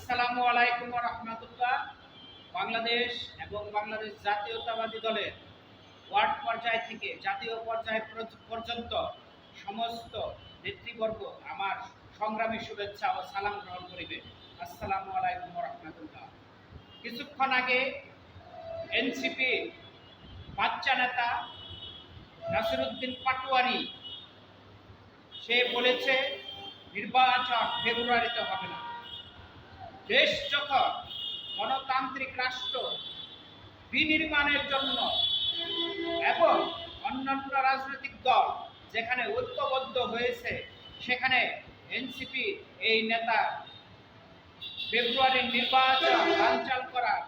আসসালামু আলাইকুম ওয়া রাহমাতুল্লাহ। বাংলাদেশ এবং বাংলাদেশ জাতীয়তাবাদী দলের ওয়ার্ড পর্যায় থেকে জাতীয় পর্যায় পর্যন্ত সমস্ত নেতৃবর্গ আমার সংগ্রামী শুভেচ্ছা ও সালাম গ্রহণ করিবে। আসসালামু আলাইকুম ওয়া রাহমাতুল্লাহ। কিছুক্ষণ আগে এনসিপি বাচ্চা নেতা নাসিরউদ্দিন পাটোয়ারি সে বলেছে নির্বাচন ফেব্রুয়ারিতে হবে না। দেশ যখন গণতান্ত্রিক রাষ্ট্র বিনির্মাণের জন্য এবং অন্যান্য রাজনৈতিক দল যেখানে ঐক্যবদ্ধ হয়েছে সেখানে এনসিপি এই নেতা ফেব্রুয়ারির নির্বাচন বানচাল করার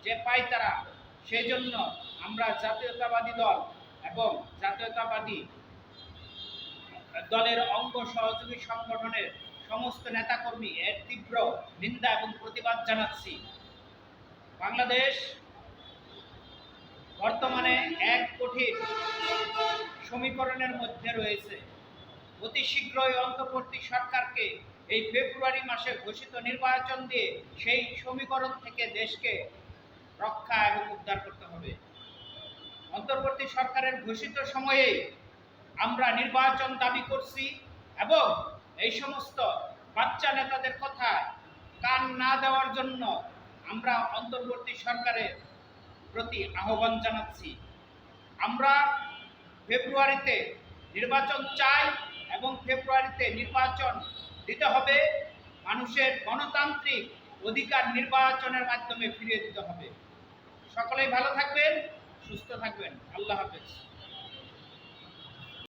যে পায়তারা, সেই জন্য আমরা জাতীয়তাবাদী দল এবং জাতীয়তাবাদী দলের অঙ্গ সহযোগী সংগঠনের সমস্ত নেতাকর্মী এর তীব্র নিন্দা এবং প্রতিবাদ জানাচ্ছি। বাংলাদেশ বর্তমানে এক কঠিন সমীকরণের মধ্যে রয়েছে। অতি শীঘ্রই অন্তর্বর্তী সরকারকে এই ফেব্রুয়ারি মাসে ঘোষিত নির্বাচন দিয়ে সেই সমীকরণ থেকে দেশকে রক্ষা এবং উদ্ধার করতে হবে। অন্তর্বর্তী সরকারের ঘোষিত সময়ে আমরা নির্বাচন দাবি করছি এবং এই সমস্ত বাচ্চা নেতাদের কথায় কান না দেওয়ার জন্য আমরা অন্তর্বর্তী সরকারের প্রতি আহ্বান জানাচ্ছি। আমরা ফেব্রুয়ারিতে নির্বাচন চাই এবং ফেব্রুয়ারিতে নির্বাচন দিতে হবে। মানুষের গণতান্ত্রিক অধিকার নির্বাচনের মাধ্যমে ফিরিয়ে দিতে হবে। সকলেই ভালো থাকবেন, সুস্থ থাকবেন। আল্লাহ হাফেজ।